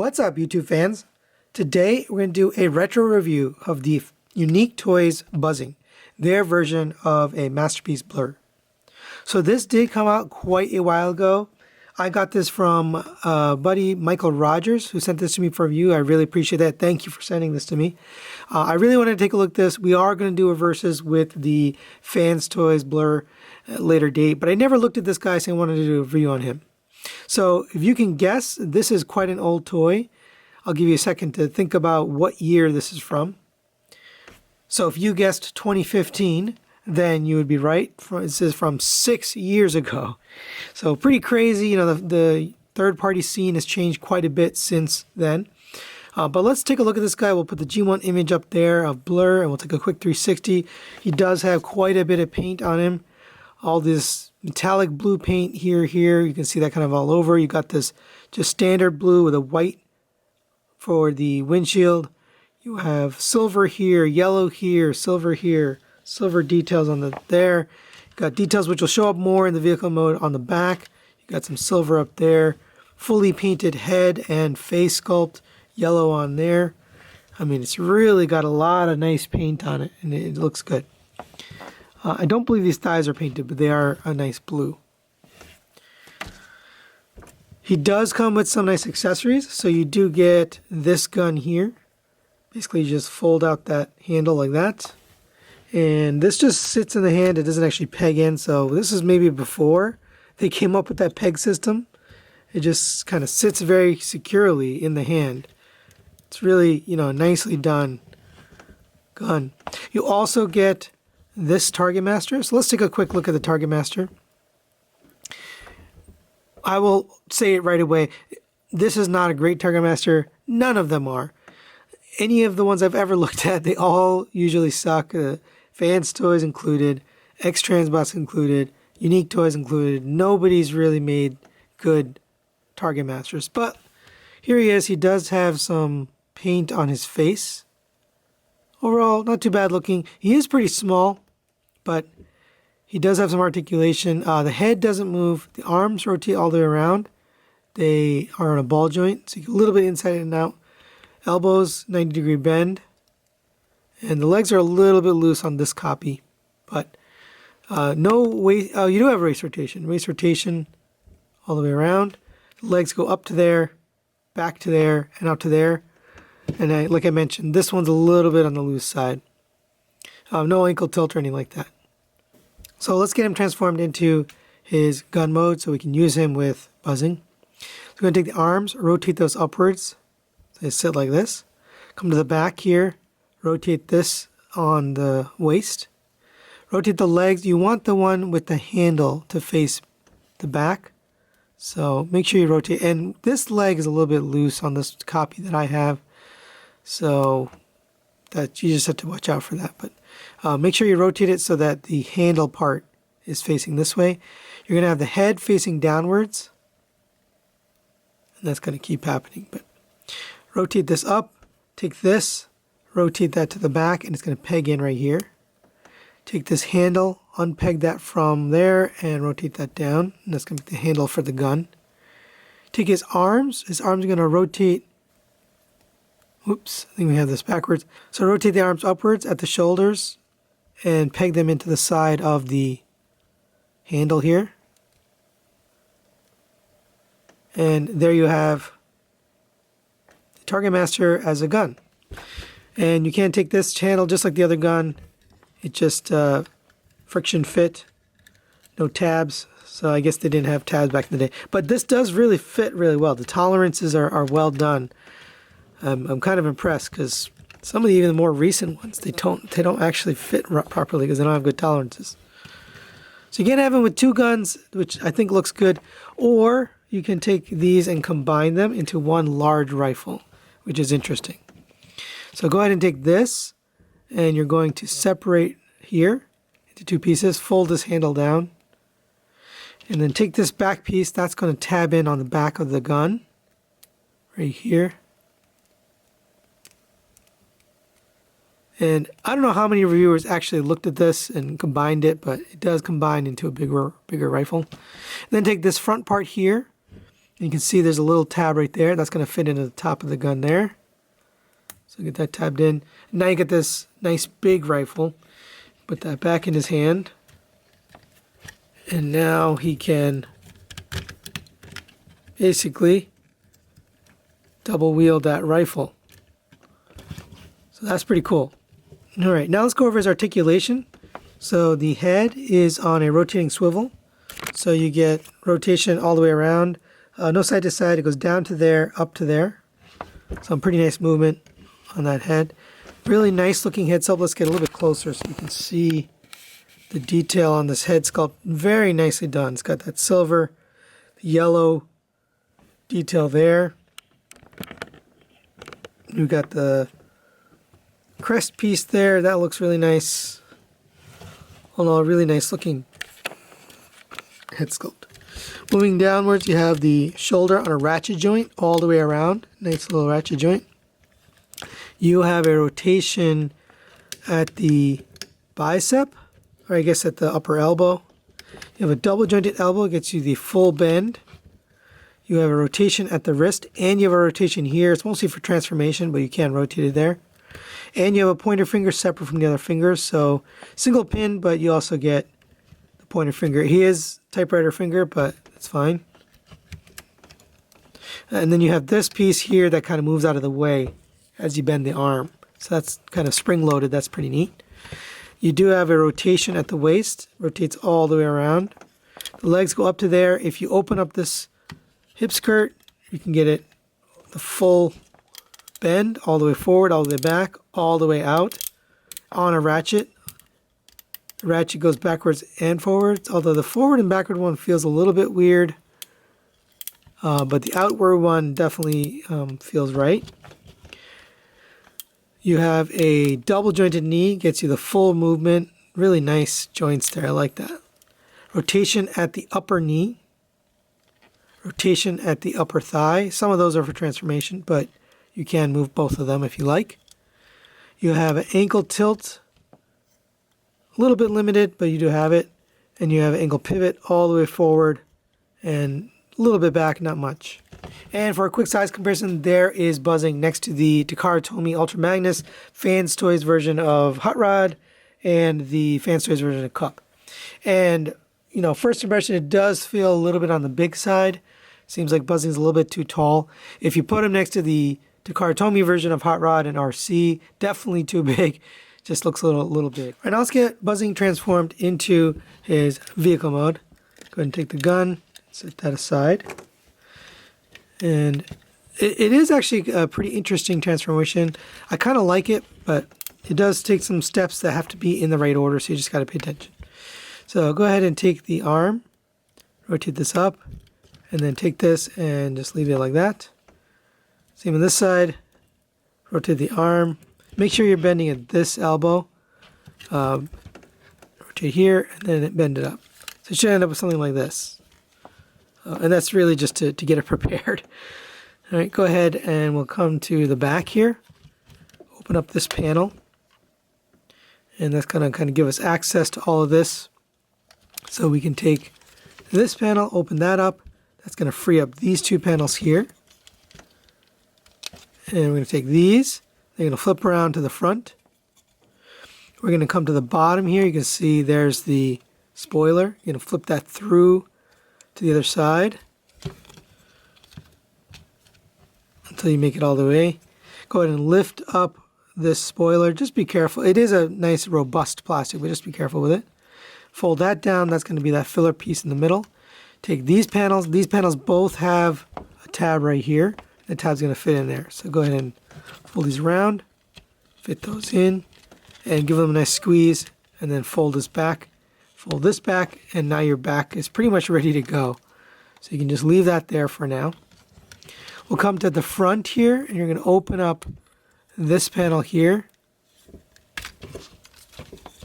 What's up, YouTube fans? Today we're going to do a retro review of the Unique Toys Buzzing, their version of a Masterpiece Blurr. So this did come out quite a while ago. I got this from buddy Michael Rogers, who sent this to me for review. I really appreciate that. Thank you for sending this to me. I really wanted to take a look at this. We are going to do a versus with the Fans Toys Blurr at a later date, but I never looked at this guy, so I wanted to do a review on him. So if you can guess, this is quite an old toy. I'll give you a second to think about what year this is from. So if you guessed 2015, then you would be right. This is from 6 years ago. So pretty crazy. You know, the third-party scene has changed quite a bit since then. But let's take a look at this guy. We'll put the G1 image up there of Blurr, and we'll take a quick 360. He does have quite a bit of paint on him. All this metallic blue paint here. You can see that kind of all over. You got this just standard blue with a white for the windshield. You have silver here, yellow here, silver details on there. You got details which will show up more in the vehicle mode on the back. You got some silver up there. Fully painted head and face sculpt, yellow on there. I mean, it's really got a lot of nice paint on it, and it looks good. I don't believe these thighs are painted, but they are a nice blue. He does come with some nice accessories. So you do get this gun here. Basically, you just fold out that handle like that. And this just sits in the hand. It doesn't actually peg in. So this is maybe before they came up with that peg system. It just kind of sits very securely in the hand. It's really, you know, nicely done gun. You also get this Target Master. So let's take a quick look at the Target Master. I will say it right away. This is not a great Target Master. None of them are. Any of the ones I've ever looked at, they all usually suck. Fans Toys included, X-Transbots included, Unique Toys included. Nobody's really made good Target Masters. But here he is. He does have some paint on his face. Overall, not too bad looking. He is pretty small, but he does have some articulation. The head doesn't move. The arms rotate all the way around. They are on a ball joint, so you get a little bit inside and out. Elbows, 90-degree bend. And the legs are a little bit loose on this copy. But no waist. Oh, you do have waist rotation. Waist rotation all the way around. The legs go up to there, back to there, and out to there. And like I mentioned, this one's a little bit on the loose side. No ankle tilt or anything like that. So let's get him transformed into his gun mode so we can use him with buzzing. So we're going to take the arms, rotate those upwards. So they sit like this. Come to the back here, rotate this on the waist. Rotate the legs. You want the one with the handle to face the back. So make sure you rotate. And this leg is a little bit loose on this copy that I have. So that you just have to watch out for that. But make sure you rotate it so that the handle part is facing this way. You're going to have the head facing downwards. And that's going to keep happening. But rotate this up. Take this. Rotate that to the back. And it's going to peg in right here. Take this handle. Unpeg that from there. And rotate that down. And that's going to be the handle for the gun. Take his arms. His arms are going to rotate. Oops, I think we have this backwards. So rotate the arms upwards at the shoulders and peg them into the side of the handle here. And there you have the Target Master as a gun. And you can't take this channel just like the other gun. It just friction fit, no tabs. So I guess they didn't have tabs back in the day. But this does really fit really well. The tolerances are well done. I'm kind of impressed because some of the even more recent ones, they don't actually fit properly because they don't have good tolerances. So you can have them with two guns, which I think looks good, or you can take these and combine them into one large rifle, which is interesting. So go ahead and take this, and you're going to separate here into two pieces, fold this handle down, and then take this back piece. That's going to tab in on the back of the gun, right here. And I don't know how many reviewers actually looked at this and combined it, but it does combine into a bigger rifle. And then take this front part here You can see there's a little tab right there. That's going to fit into the top of the gun there. So get that tabbed in. Now you get this nice big rifle. Put that back in his hand. And now he can basically double wield that rifle. So that's pretty cool. All right, now let's go over his articulation. So the head is on a rotating swivel. So you get rotation all the way around. No side to side. It goes down to there, up to there. Some pretty nice movement on that head. Really nice looking head sculpt. Let's get a little bit closer so you can see the detail on this head sculpt. Very nicely done. It's got that silver, yellow detail there. We've got the crest piece there. That looks really nice. All in all, really nice looking head sculpt. Moving downwards, you have the shoulder on a ratchet joint all the way around. Nice little ratchet joint. You have a rotation at the bicep, or I guess at the upper elbow. You have a double jointed elbow, gets you the full bend. You have a rotation at the wrist, and you have a rotation here. It's mostly for transformation, but you can rotate it there. And you have a pointer finger separate from the other fingers, so single pin, but you also get the pointer finger. He is typewriter finger, but it's fine. And then you have this piece here that kind of moves out of the way as you bend the arm. So that's kind of spring-loaded. That's pretty neat. You do have a rotation at the waist. Rotates all the way around. The legs go up to there. If you open up this hip skirt, you can get it the full bend all the way forward, all the way back, all the way out on a ratchet. The ratchet goes backwards and forwards, although the forward and backward one feels a little bit weird. But the outward one definitely feels right. You have a double jointed knee, gets you the full movement. Really nice joints there, I like that. Rotation at the upper knee. Rotation at the upper thigh. Some of those are for transformation, but you can move both of them if you like. You have an ankle tilt. A little bit limited, but you do have it. And you have an ankle pivot all the way forward and a little bit back, not much. And for a quick size comparison, there is buzzing next to the Takara Tomy Ultra Magnus Fans Toys version of Hot Rod and the Fans Toys version of Cup. And, you know, first impression, it does feel a little bit on the big side. Seems like buzzing is a little bit too tall. If you put them next to the Takara Tomy version of Hot Rod and RC, definitely too big. Just looks a little big. All right, now let's get buzzing transformed into his vehicle mode. Go ahead and take the gun, set that aside. And it is actually a pretty interesting transformation. I kind of like it, but it does take some steps that have to be in the right order, so you just got to pay attention. So go ahead and take the arm, rotate this up, and then take this and just leave it like that. Same on this side. Rotate the arm. Make sure you're bending at this elbow. Rotate here, and then bend it up. So it should end up with something like this. And that's really just to get it prepared. All right, go ahead and we'll come to the back here. Open up this panel. And that's going to kind of give us access to all of this. So we can take this panel, open that up. That's going to free up these two panels here. And we're going to take these. They're going to flip around to the front. We're going to come to the bottom here. You can see there's the spoiler. You're going to flip that through to the other side until you make it all the way. Go ahead and lift up this spoiler. Just be careful. It is a nice robust plastic, but just be careful with it. Fold that down. That's going to be that filler piece in the middle. Take these panels. These panels both have a tab right here. The tab's going to fit in there. So go ahead and fold these around, fit those in, and give them a nice squeeze, and then fold this back. Fold this back, and now your back is pretty much ready to go. So you can just leave that there for now. We'll come to the front here, and you're going to open up this panel here.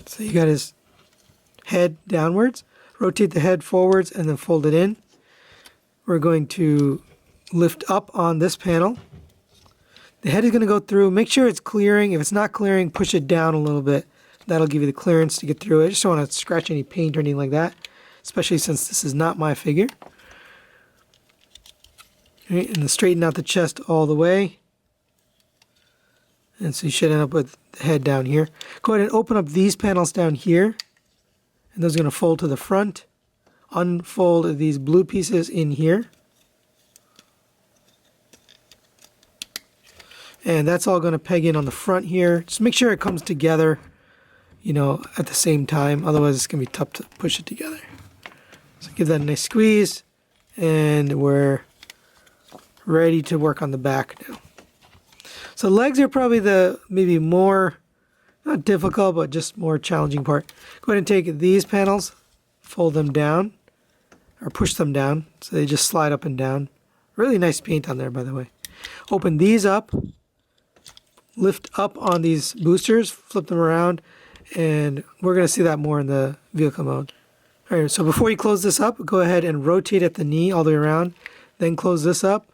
So you got his head downwards. Rotate the head forwards, and then fold it in. We're going to lift up on this panel. The head is going to go through. Make sure it's clearing. If it's not clearing, push it down a little bit. That'll give you the clearance to get through it. I just don't want to scratch any paint or anything like that, especially since this is not my figure. Right, and then straighten out the chest all the way. And so you should end up with the head down here. Go ahead and open up these panels down here. And those are going to fold to the front. Unfold these blue pieces in here. And that's all going to peg in on the front here. Just make sure it comes together, at the same time. Otherwise, it's going to be tough to push it together. So give that a nice squeeze. And we're ready to work on the back now. So legs are probably the maybe more, not difficult, but just more challenging part. Go ahead and take these panels, fold them down, or push them down, so they just slide up and down. Really nice paint on there, by the way. Open these up, lift up on these boosters, flip them around, and we're going to see that more in the vehicle mode. All right, so before you close this up, go ahead and rotate at the knee all the way around, then close this up.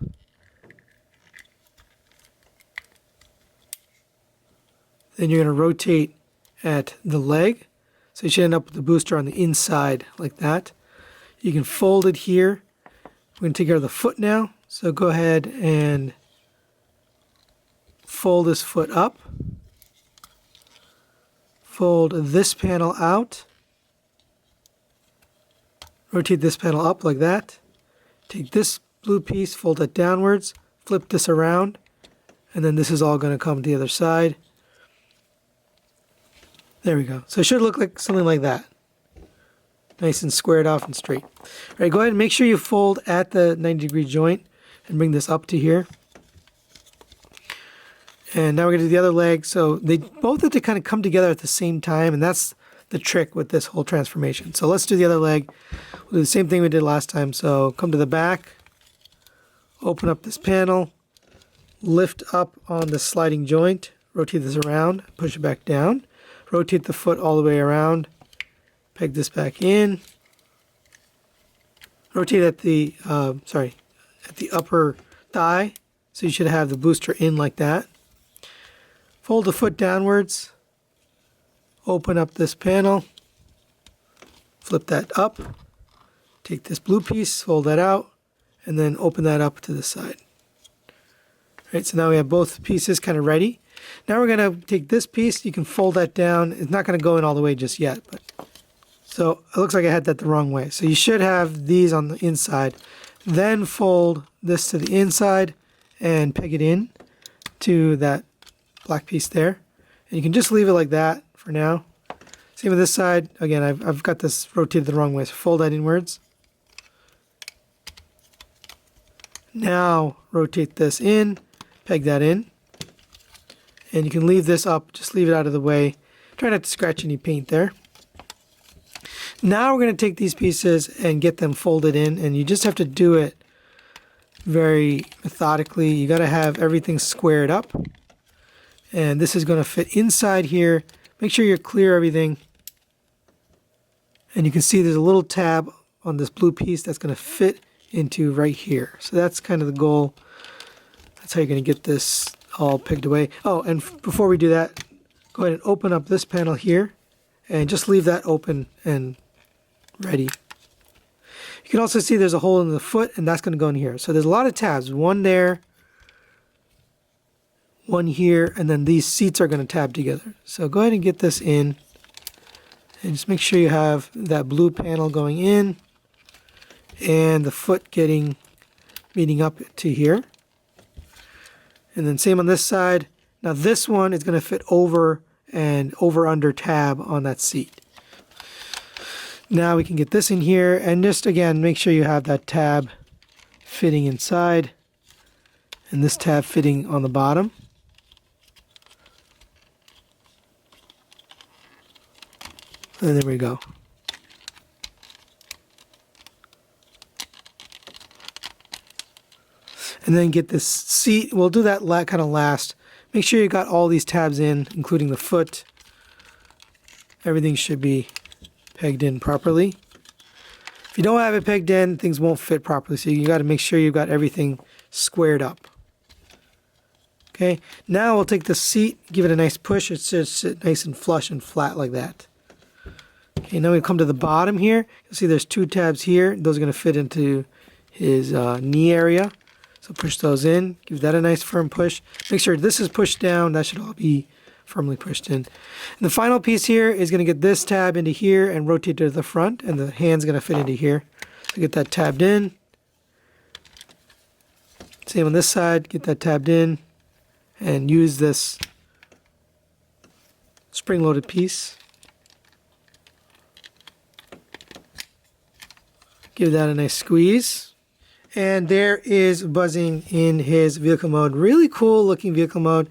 Then you're going to rotate at the leg. So you should end up with the booster on the inside like that. You can fold it here. We're going to take care of the foot now. So go ahead and fold this foot up. Fold this panel out. Rotate this panel up like that. Take this blue piece, fold it downwards, flip this around, and then this is all going to come to the other side. There we go. So it should look like something like that. Nice and squared off and straight. All right, go ahead and make sure you fold at the 90-degree joint and bring this up to here. And now we're going to do the other leg. So they both have to kind of come together at the same time, and that's the trick with this whole transformation. So let's do the other leg. We'll do the same thing we did last time. So come to the back, open up this panel, lift up on the sliding joint, rotate this around, push it back down. Rotate the foot all the way around. Peg this back in. Rotate at the upper thigh. So you should have the booster in like that. Fold the foot downwards. Open up this panel. Flip that up. Take this blue piece, fold that out, and then open that up to the side. All right, so now we have both pieces kind of ready. Now we're going to take this piece, you can fold that down. It's not going to go in all the way just yet. So it looks like I had that the wrong way. So you should have these on the inside. Then fold this to the inside and peg it in to that black piece there. And you can just leave it like that for now. Same with this side. Again, I've got this rotated the wrong way. So fold that inwards. Now rotate this in, peg that in. And you can leave this up, just leave it out of the way. Try not to scratch any paint there. Now we're going to take these pieces and get them folded in, and you just have to do it very methodically. You got to have everything squared up. And this is going to fit inside here. Make sure you clear everything. And you can see there's a little tab on this blue piece that's going to fit into right here. So that's kind of the goal. That's how you're going to get this all pegged away. Oh, and before we do that, go ahead and open up this panel here and just leave that open and ready. You can also see there's a hole in the foot, and that's going to go in here. So there's a lot of tabs. One there, one here, and then these seats are going to tab together. So go ahead and get this in and just make sure you have that blue panel going in and the foot meeting up to here. And then same on this side. Now this one is going to fit over and over-under tab on that seat. Now we can get this in here and just again make sure you have that tab fitting inside and this tab fitting on the bottom. And there we go. And then get this seat. We'll do that kind of last. Make sure you got all these tabs in, including the foot. Everything should be pegged in properly. If you don't have it pegged in, things won't fit properly. So you got to make sure you've got everything squared up. Okay. Now we'll take the seat, give it a nice push. It should sit nice and flush and flat like that. Okay. Now we come to the bottom here. You'll see there's two tabs here. Those are going to fit into his knee area. So So push those in, give that a nice firm push. Make sure this is pushed down. That should all be firmly pushed in. And the final piece here is going to get this tab into here and rotate to the front, and the hand's going to fit into here. So get that tabbed in. Same on this side, get that tabbed in, and use this spring-loaded piece. Give that a nice squeeze. And there is buzzing in his vehicle mode. Really cool looking vehicle mode.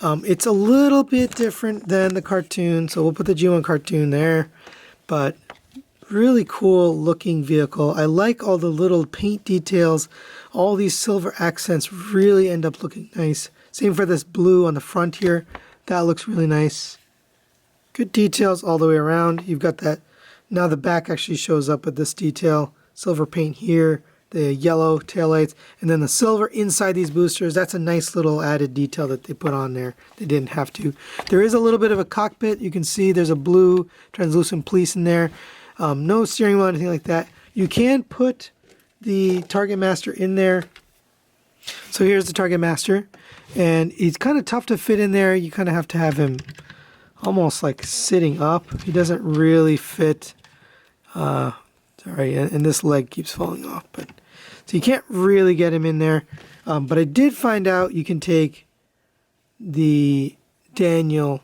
It's a little bit different than the cartoon, so we'll put the G1 cartoon there. But really cool looking vehicle. I like all the little paint details. All these silver accents really end up looking nice. Same for this blue on the front here. That looks really nice. Good details all the way around. You've got that. Now the back actually shows up with this detail. Silver paint here, the yellow taillights, and then the silver inside these boosters. That's a nice little added detail that they put on there. They didn't have to. There is a little bit of a cockpit. You can see there's a blue translucent police in there. No steering wheel, anything like that. You can put the Target Master in there. So here's the Target Master, and he's kind of tough to fit in there. You kind of have to have him almost like sitting up. He doesn't really fit. Sorry, and this leg keeps falling off, but so you can't really get him in there. But I did find out you can take the Daniel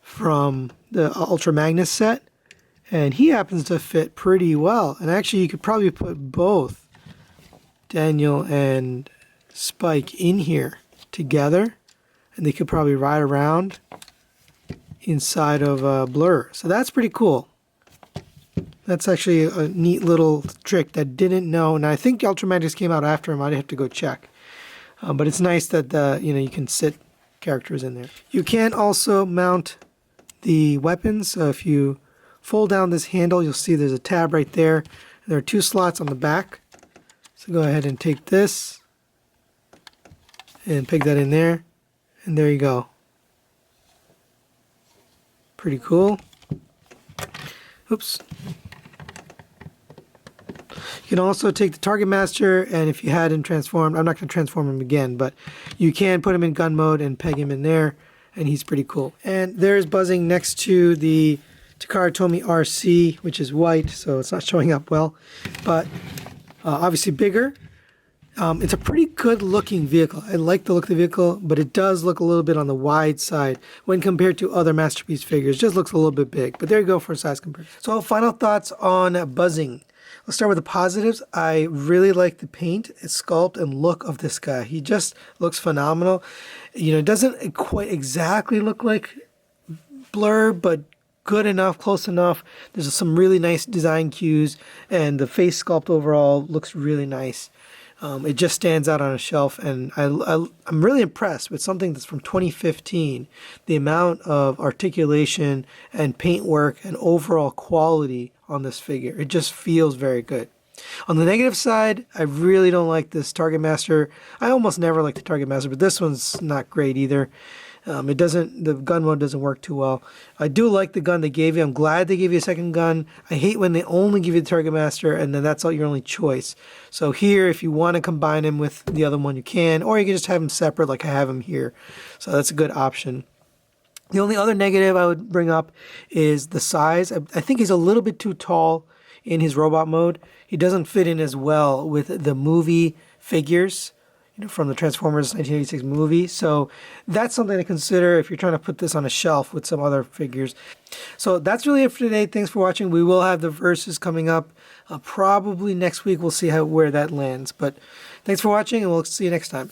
from the Ultra Magnus set, and he happens to fit pretty well. And actually, you could probably put both Daniel and Spike in here together, and they could probably ride around inside of Blurr. So that's pretty cool. That's actually a neat little trick that I didn't know, and I think Ultra Magnus came out after him. I'd have to go check. But it's nice that you can sit characters in there. You can also mount the weapons. So if you fold down this handle, you'll see there's a tab right there. And there are 2 slots on the back. So go ahead and take this and peg that in there, and there you go. Pretty cool. Oops. You can also take the Target Master, and if you had him transformed, I'm not going to transform him again, but you can put him in gun mode and peg him in there, and he's pretty cool. And there's buzzing next to the Takara Tomy RC, which is white, so it's not showing up well, but obviously bigger. It's a pretty good looking vehicle. I like the look of the vehicle, but it does look a little bit on the wide side when compared to other Masterpiece figures. It just looks a little bit big, but there you go for a size comparison. So final thoughts on buzzing. Let's start with the positives. I really like the paint, sculpt, and look of this guy. He just looks phenomenal. It doesn't quite exactly look like Blurr, but good enough, close enough. There's some really nice design cues, and the face sculpt overall looks really nice. It just stands out on a shelf, and I'm really impressed with something that's from 2015. The amount of articulation and paint work and overall quality on this figure. It just feels very good. On the negative side, I really don't like this Target Master. I almost never like the Target Master, but this one's not great either. The gun mode doesn't work too well. I do like the gun they gave you. I'm glad they gave you a second gun. I hate when they only give you the Target Master and then that's all your only choice. So here, if you want to combine him with the other one, you can, or you can just have them separate like I have them here. So that's a good option. The only other negative I would bring up is the size. I think he's a little bit too tall in his robot mode. He doesn't fit in as well with the movie figures, from the Transformers 1986 movie. So that's something to consider if you're trying to put this on a shelf with some other figures. So that's really it for today. Thanks for watching. We will have the verses coming up probably next week. We'll see where that lands. But thanks for watching, and we'll see you next time.